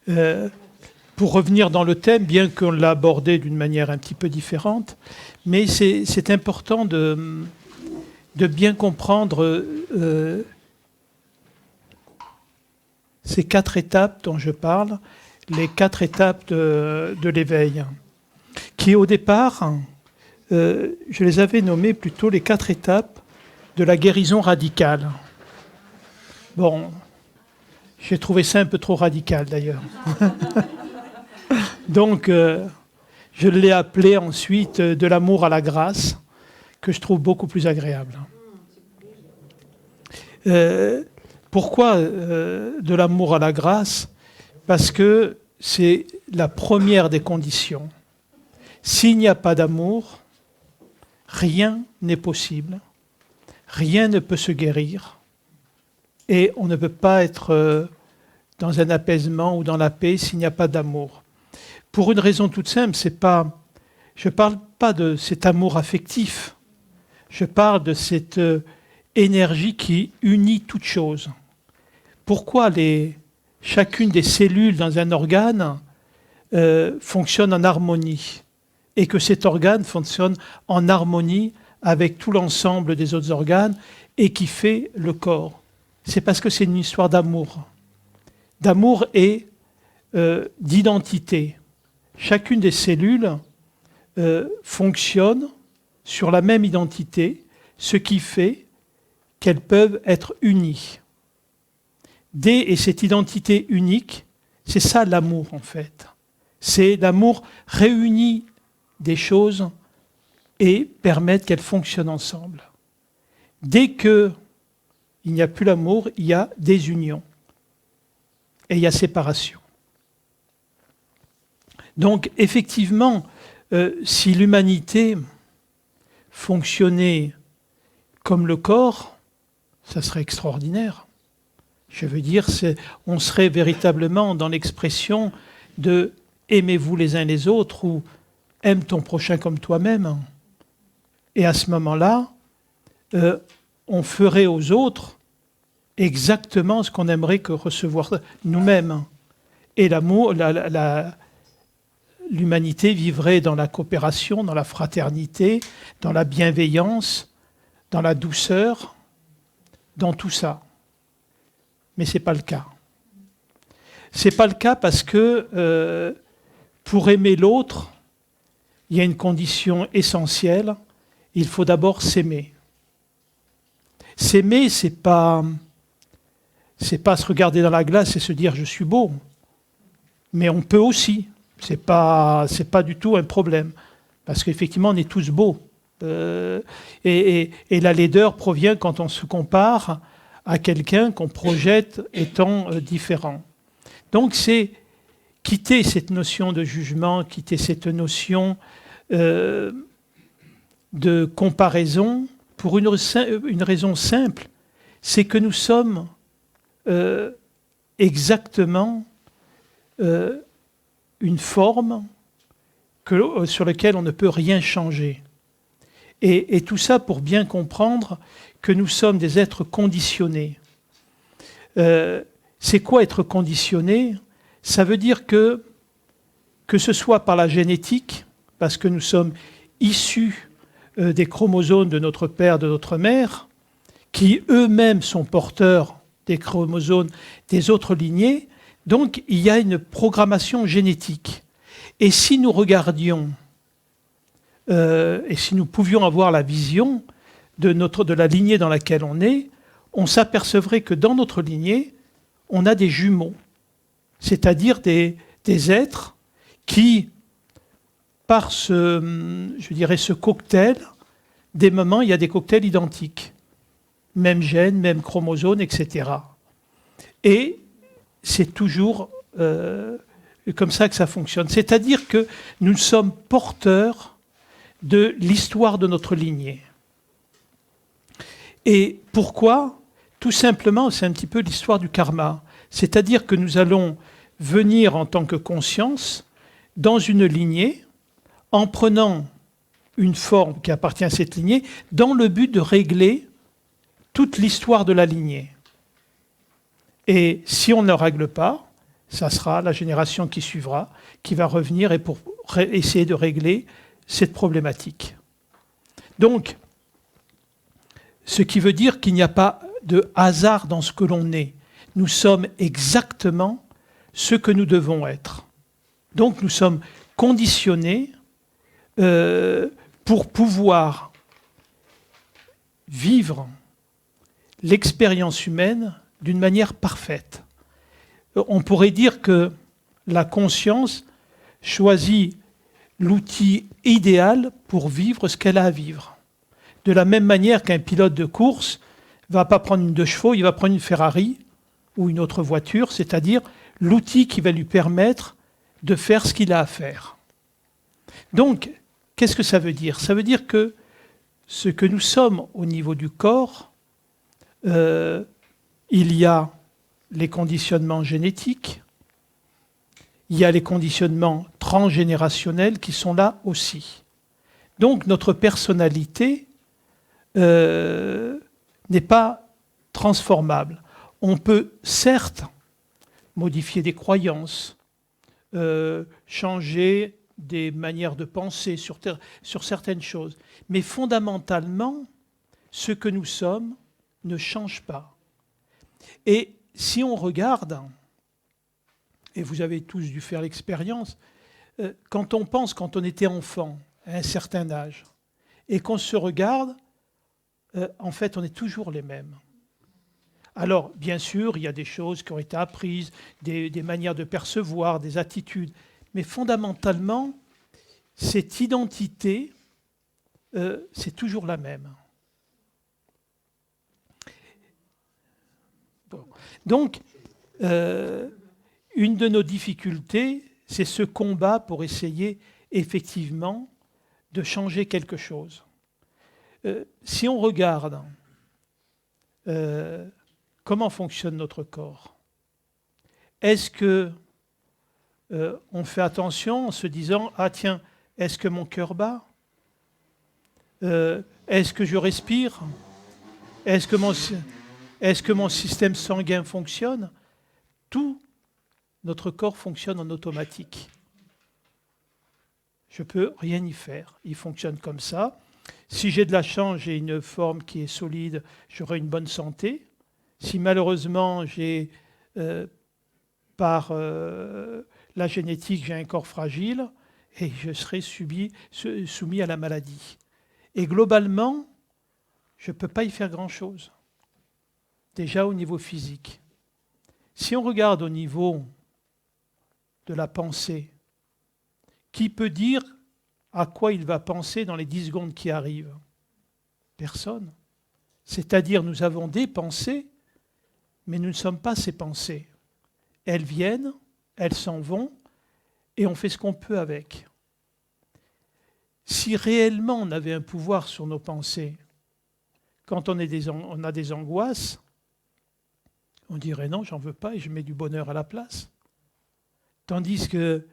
Euh, pour revenir dans le thème, bien qu'on l'a abordé d'une manière un petit peu différente, mais c'est important de bien comprendre ces 4 étapes dont je parle, les 4 étapes de l'éveil, qui au départ, je les avais nommées plutôt les 4 étapes de la guérison radicale. Bon, j'ai trouvé ça un peu trop radical d'ailleurs. Donc, je l'ai appelé ensuite de l'amour à la grâce, que je trouve beaucoup plus agréable. Pourquoi de l'amour à la grâce? Parce que c'est la première des conditions. S'il n'y a pas d'amour, rien n'est possible, rien ne peut se guérir, et on ne peut pas être dans un apaisement ou dans la paix s'il n'y a pas d'amour. Pour une raison toute simple, je ne parle pas de cet amour affectif, je parle de cette énergie qui unit toutes choses. Pourquoi chacune des cellules dans un organe fonctionne en harmonie et que cet organe fonctionne en harmonie avec tout l'ensemble des autres organes et qui fait le corps? C'est parce que c'est une histoire d'amour. D'amour et d'identité. Chacune des cellules fonctionne sur la même identité, ce qui fait qu'elles peuvent être unies. Et cette identité unique, c'est ça l'amour en fait. C'est l'amour réunit des choses et permettre qu'elles fonctionnent ensemble. Dès qu'il n'y a plus l'amour, il y a désunion et il y a séparation. Donc effectivement, si l'humanité fonctionnait comme le corps, ça serait extraordinaire. Je veux dire, on serait véritablement dans l'expression de « aimez-vous les uns les autres » ou « aime ton prochain comme toi-même ». Et à ce moment-là, on ferait aux autres exactement ce qu'on aimerait que recevoir nous-mêmes. Et l'amour, l'humanité vivrait dans la coopération, dans la fraternité, dans la bienveillance, dans la douceur, dans tout ça. Mais ce n'est pas le cas. Ce n'est pas le cas parce que pour aimer l'autre, il y a une condition essentielle, il faut d'abord s'aimer. S'aimer, c'est pas se regarder dans la glace et se dire « je suis beau ». Mais on peut aussi. C'est pas du tout un problème. Parce qu'effectivement, on est tous beaux. Et la laideur provient quand on se compare à quelqu'un qu'on projette étant différent. Donc c'est quitter cette notion de jugement, quitter cette notion de comparaison pour une raison simple, c'est que nous sommes exactement une forme sur laquelle on ne peut rien changer. Et tout ça pour bien comprendre que nous sommes des êtres conditionnés. C'est quoi être conditionné? Ça veut dire que ce soit par la génétique, parce que nous sommes issus des chromosomes de notre père, de notre mère, qui eux-mêmes sont porteurs des chromosomes des autres lignées, donc il y a une programmation génétique. Et si nous regardions, et si nous pouvions avoir la vision de la lignée dans laquelle on s'apercevrait que dans notre lignée, on a des jumeaux, c'est-à-dire des êtres qui, par ce cocktail, des moments, il y a des cocktails identiques. Même gène, même chromosome, etc. Et c'est toujours comme ça que ça fonctionne. C'est-à-dire que nous sommes porteurs de l'histoire de notre lignée. Et pourquoi? Tout simplement, c'est un petit peu l'histoire du karma. C'est-à-dire que nous allons venir en tant que conscience dans une lignée en prenant une forme qui appartient à cette lignée dans le but de régler toute l'histoire de la lignée. Et si on ne règle pas, ça sera la génération qui suivra, qui va revenir et pour essayer de régler cette problématique. Donc, ce qui veut dire qu'il n'y a pas de hasard dans ce que l'on est. Nous sommes exactement ce que nous devons être. Donc, nous sommes conditionnés pour pouvoir vivre l'expérience humaine d'une manière parfaite. On pourrait dire que la conscience choisit l'outil idéal pour vivre ce qu'elle a à vivre. De la même manière qu'un pilote de course ne va pas prendre une 2 chevaux, il va prendre une Ferrari ou une autre voiture, c'est-à-dire l'outil qui va lui permettre de faire ce qu'il a à faire. Donc, qu'est-ce que ça veut dire? Ça veut dire que ce que nous sommes au niveau du corps, il y a les conditionnements génétiques, il y a les conditionnements transgénérationnels qui sont là aussi. Donc notre personnalité n'est pas transformable. On peut certes modifier des croyances, changer des manières de penser sur certaines choses, mais fondamentalement, ce que nous sommes ne change pas. Et si on regarde, et vous avez tous dû faire l'expérience, quand on pense, quand on était enfant, à un certain âge, et qu'on se regarde, en fait, on est toujours les mêmes. Alors, bien sûr, il y a des choses qui ont été apprises, des manières de percevoir, des attitudes, mais fondamentalement, cette identité, c'est toujours la même. Bon. Donc, une de nos difficultés, c'est ce combat pour essayer effectivement de changer quelque chose. Si on regarde comment fonctionne notre corps, est-ce que on fait attention en se disant « Ah tiens, est-ce que mon cœur bat ? Est-ce que je respire ? Est-ce que mon système sanguin fonctionne ?» Tout notre corps fonctionne en automatique. Je ne peux rien y faire. Il fonctionne comme ça. Si j'ai de la chance, j'ai une forme qui est solide, j'aurai une bonne santé. Si malheureusement, par la génétique, j'ai un corps fragile, et je serai soumis à la maladie. Et globalement, je ne peux pas y faire grand-chose. Déjà au niveau physique. Si on regarde au niveau de la pensée, qui peut dire à quoi il va penser dans les 10 secondes qui arrivent? Personne. C'est-à-dire, nous avons des pensées, mais nous ne sommes pas ces pensées. Elles viennent, elles s'en vont, et on fait ce qu'on peut avec. Si réellement on avait un pouvoir sur nos pensées, quand on a des angoisses, on dirait non, j'en veux pas et je mets du bonheur à la place. Tandis que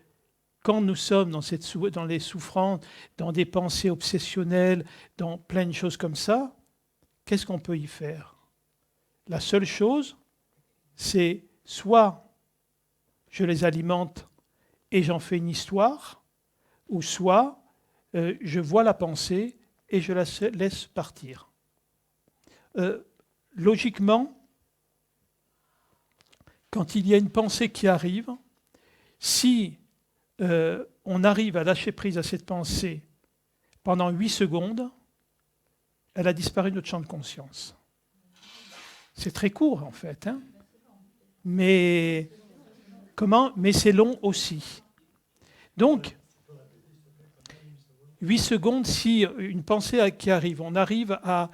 quand nous sommes dans les souffrances, dans des pensées obsessionnelles, dans plein de choses comme ça, qu'est-ce qu'on peut y faire? La seule chose, c'est soit je les alimente et j'en fais une histoire, ou soit je vois la pensée et je la laisse partir. Logiquement, quand il y a une pensée qui arrive, si on arrive à lâcher prise à cette pensée pendant 8 secondes, elle a disparu de notre champ de conscience. C'est très court en fait, hein, mais c'est long aussi. Donc, 8 secondes, si une pensée qui arrive, on arrive à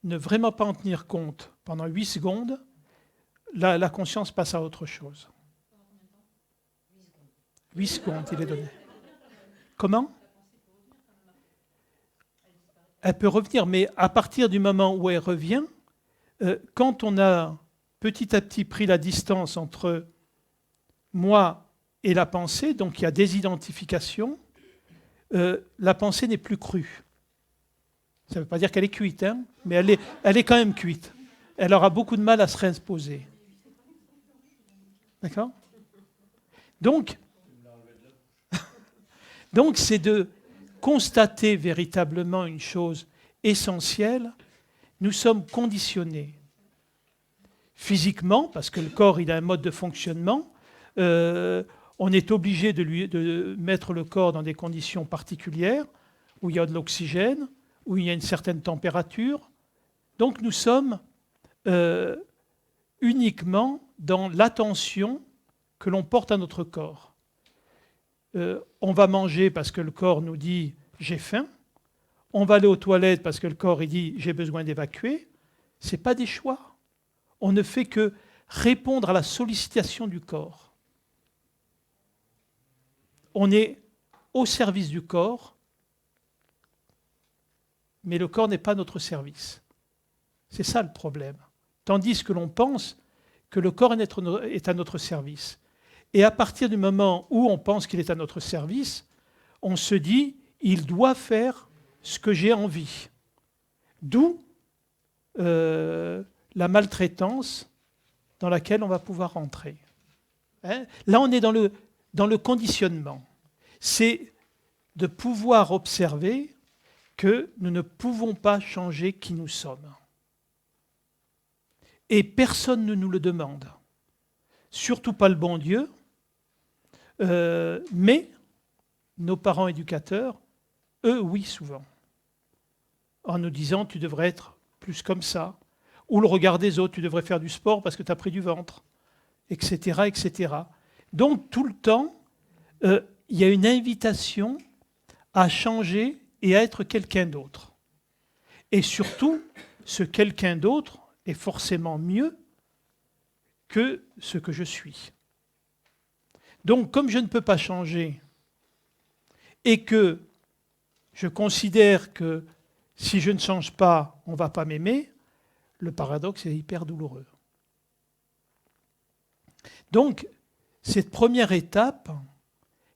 ne vraiment pas en tenir compte pendant 8 secondes, la conscience passe à autre chose. 8 secondes, il est donné. Comment? Elle peut revenir, mais à partir du moment où elle revient, quand on a petit à petit pris la distance entre moi et la pensée, donc il y a désidentification, la pensée n'est plus crue. Ça ne veut pas dire qu'elle est cuite, hein, mais elle est quand même cuite. Elle aura beaucoup de mal à se réimposer. D'accord ? Donc, c'est de constater véritablement une chose essentielle. Nous sommes conditionnés physiquement, parce que le corps il a un mode de fonctionnement. On est obligé de mettre le corps dans des conditions particulières, où il y a de l'oxygène, où il y a une certaine température. Donc nous sommes uniquement dans l'attention que l'on porte à notre corps. On va manger parce que le corps nous dit « j'ai faim ». On va aller aux toilettes parce que le corps il dit « j'ai besoin d'évacuer ». Ce n'est pas des choix. On ne fait que répondre à la sollicitation du corps. On est au service du corps, mais le corps n'est pas notre service. C'est ça le problème. Tandis que l'on pense que le corps est à notre service. Et à partir du moment où on pense qu'il est à notre service, on se dit « il doit faire ce que j'ai envie ». D'où la maltraitance dans laquelle on va pouvoir rentrer. Là, on est dans le conditionnement. C'est de pouvoir observer que nous ne pouvons pas changer qui nous sommes. Et personne ne nous le demande. Surtout pas le bon Dieu, mais nos parents éducateurs, eux, oui, souvent. En nous disant, tu devrais être plus comme ça. Ou le regard des autres, tu devrais faire du sport parce que tu as pris du ventre, etc., etc. Donc, tout le temps, il y a une invitation à changer et à être quelqu'un d'autre. Et surtout, ce quelqu'un d'autre est forcément mieux que ce que je suis. Donc, comme je ne peux pas changer et que je considère que si je ne change pas, on ne va pas m'aimer, le paradoxe est hyper douloureux. Donc, cette première étape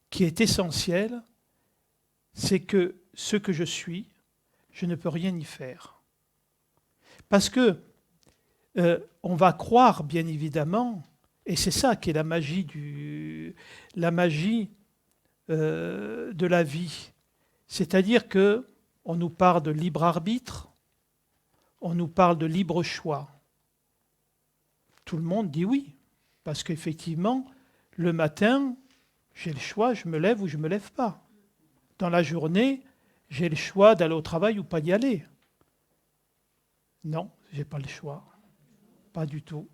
qui est essentielle, c'est que ce que je suis, je ne peux rien y faire. Parce que on va croire, bien évidemment, et c'est ça qui est la magie de la vie, c'est-à-dire qu'on nous parle de libre arbitre, on nous parle de libre choix. Tout le monde dit oui, parce qu'effectivement, le matin, j'ai le choix, je me lève ou je ne me lève pas. Dans la journée, j'ai le choix d'aller au travail ou pas d'y aller. Non, je n'ai pas le choix. Pas du tout.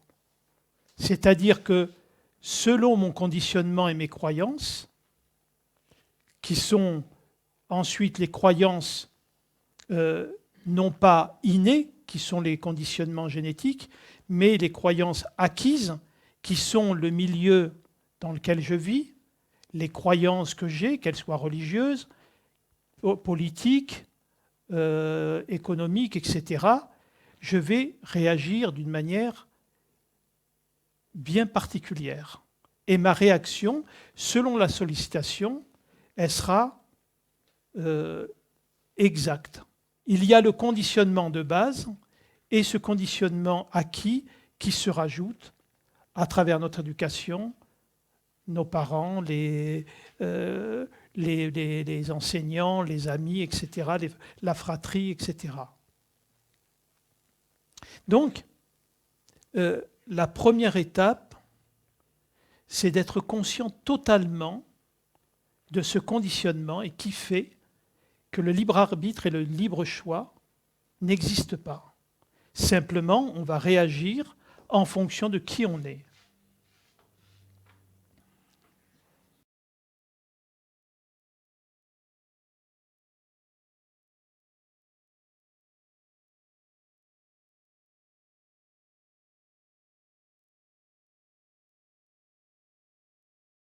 C'est-à-dire que selon mon conditionnement et mes croyances, qui sont ensuite les croyances non pas innées, qui sont les conditionnements génétiques, mais les croyances acquises, qui sont le milieu dans lequel je vis, les croyances que j'ai, qu'elles soient religieuses, politiques, économiques, etc., je vais réagir d'une manière bien particulière. Et ma réaction, selon la sollicitation, elle sera exacte. Il y a le conditionnement de base et ce conditionnement acquis qui se rajoute à travers notre éducation, nos parents, les enseignants, les amis, etc., la fratrie, etc. Donc, la première étape, c'est d'être conscient totalement de ce conditionnement et qui fait que le libre arbitre et le libre choix n'existent pas. Simplement, on va réagir en fonction de qui on est.